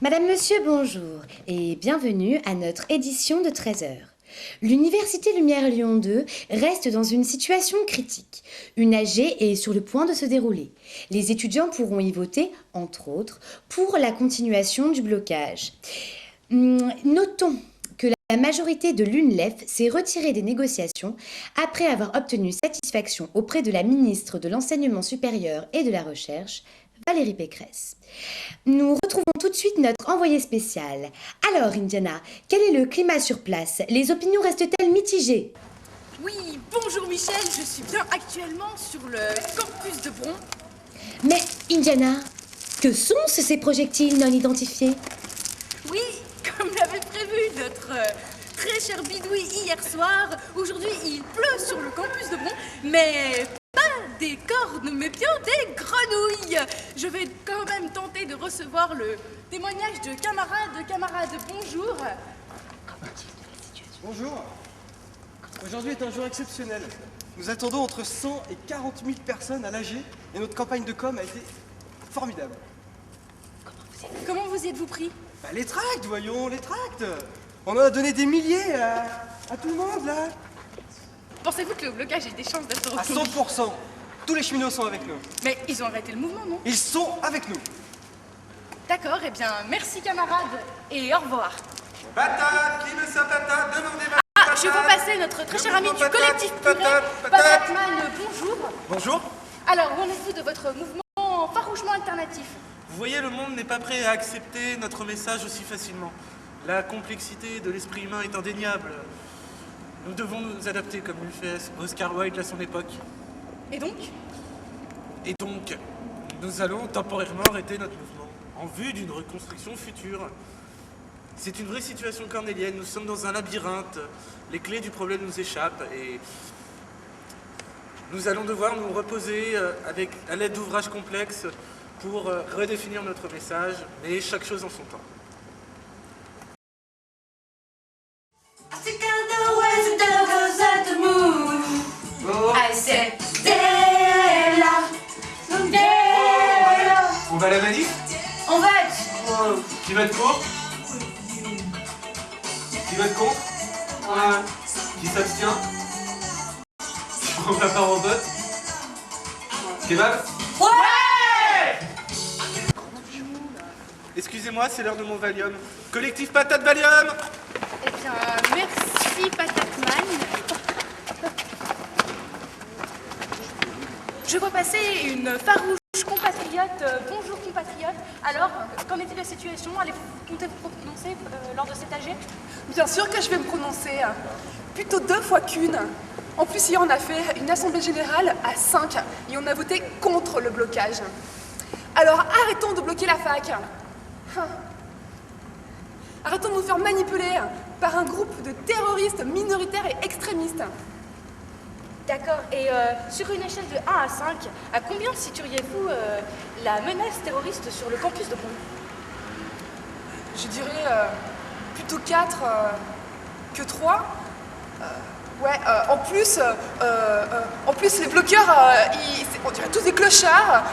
Madame, Monsieur, bonjour et bienvenue à notre édition de 13 heures. L'Université Lumière Lyon 2 reste dans une situation critique. Une AG est sur le point de se dérouler. Les étudiants pourront y voter, entre autres, pour la continuation du blocage. Notons que la majorité de l'UNLEF s'est retirée des négociations après avoir obtenu satisfaction auprès de la ministre de l'Enseignement supérieur et de la Recherche, Valérie Pécresse. Nous retrouvons tout de suite notre envoyé spécial. Alors, Indiana, quel est le climat sur place? Les opinions restent-elles mitigées? Oui, bonjour Michel, je suis bien actuellement sur le campus de Bron. Mais, Indiana, que sont ces projectiles non identifiés? Oui, comme l'avait prévu notre très cher bidouille hier soir, aujourd'hui il pleut sur le campus de Bron, mais pas des cornes, mais bien des grenouilles. Je vais quand même tenter de recevoir le témoignage de camarades. Bonjour. Bonjour. Aujourd'hui est un jour exceptionnel. Nous attendons entre 100 et 40 000 personnes à l'AG et notre campagne de com a été formidable. Comment vous y êtes-vous pris? Les tracts, voyons, les tracts. On en a donné des milliers à tout le monde, là. Pensez-vous que le blocage ait des chances d'être À 100%. Tous les cheminots sont avec nous. Mais ils ont arrêté le mouvement, non? Ils sont avec nous. D'accord, eh bien, merci camarades et au revoir. Patate, qui veut sa patate? Demandez ma Ah, je vous passer notre très cher ami du collectif Purée, Patatman, bonjour. Bonjour. Alors, où en êtes-vous de votre mouvement farouchement alternatif? Vous voyez, le monde n'est pas prêt à accepter notre message aussi facilement. La complexité de l'esprit humain est indéniable. Nous devons nous adapter comme le fait Oscar Wilde à son époque. Et donc? Et donc, nous allons temporairement arrêter notre mouvement en vue d'une reconstruction future. C'est une vraie situation cornélienne. Nous sommes dans un labyrinthe. Les clés du problème nous échappent et nous allons devoir nous reposer à l'aide d'ouvrages complexes pour redéfinir notre message, mais chaque chose en son temps. On va à la manif? On va être... Qui va être pour? Qui va être contre? Qui s'abstient? Qui prend la part au vote? Kebab? Ouais! Excusez-moi, c'est l'heure de mon Valium. Collectif Patate Valium! Eh bien, merci Patatman. Je vois passer une farouche compatriote. Bonjour compatriote. Alors, qu'en est-il de la situation? Allez-vous compter vous prononcer lors de cet AG? Bien sûr que je vais me prononcer. Plutôt 2 fois qu'une. En plus, hier, on a fait une assemblée générale à 5 et on a voté contre le blocage. Alors, arrêtons de bloquer la fac. Arrêtons de nous faire manipuler par un groupe de terroristes minoritaires et extrémistes. D'accord. Et sur une échelle de 1 à 5, à combien situeriez-vous la menace terroriste sur le campus de Bron? Je dirais plutôt 4 que 3. En plus, les bloqueurs, on dirait tous des clochards.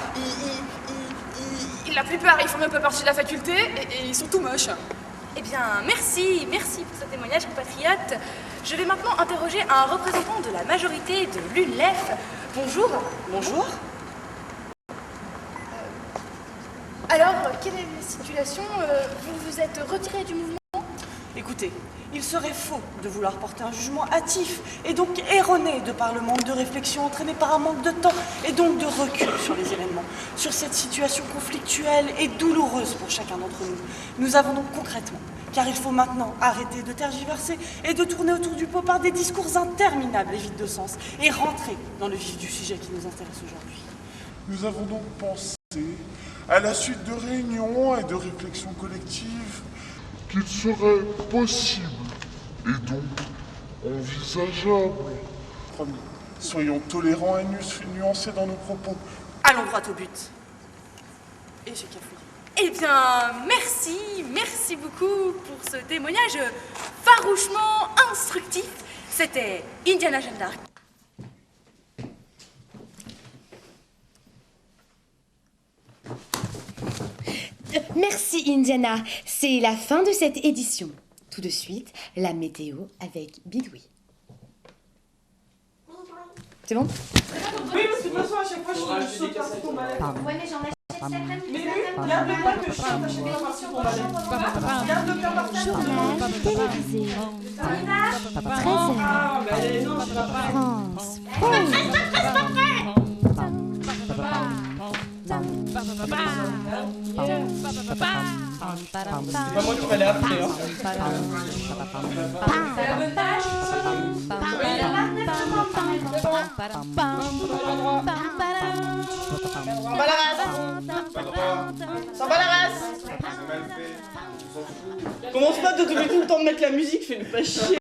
La plupart, ils font même pas partie de la faculté et ils sont tout moches. Eh bien, merci pour ce témoignage, compatriote. Je vais maintenant interroger un représentant de la majorité de l'UNLEF. Bonjour. Bonjour. Alors, quelle est la situation? Vous vous êtes retiré du mouvement? Écoutez, il serait faux de vouloir porter un jugement hâtif et donc erroné de par le manque de réflexion entraîné par un manque de temps et donc de recul sur les événements, sur cette situation conflictuelle et douloureuse pour chacun d'entre nous. Nous avons donc concrètement, car il faut maintenant arrêter de tergiverser et de tourner autour du pot par des discours interminables et vides de sens et rentrer dans le vif du sujet qui nous intéresse aujourd'hui. Nous avons donc pensé, à la suite de réunions et de réflexions collectives, qu'il serait possible et donc envisageable. Promis, soyons tolérants et nuancés dans nos propos. Allons droit au but. Et j'ai cafouillé. Eh bien, merci beaucoup pour ce témoignage farouchement instructif. C'était Indiana Jeanne d'Arc. Merci Indiana, c'est la fin de cette édition. Tout de suite, la météo avec Bidoui. C'est bon? Oui, parce que de toute façon, à chaque fois, je saute par ton balai. Ouais, mais j'en achète cet après-midi. Mais lui, garde pas que je saute à chaque fois par ton balai. Garde le cœur par terre. Journal télévisé. 13h. Ah, mais non, je vais pas. France. C'est pas moi qui fallait appeler, hein. S'en bat la race. Commence pas de tout le temps de mettre la musique, fais-le pas chier.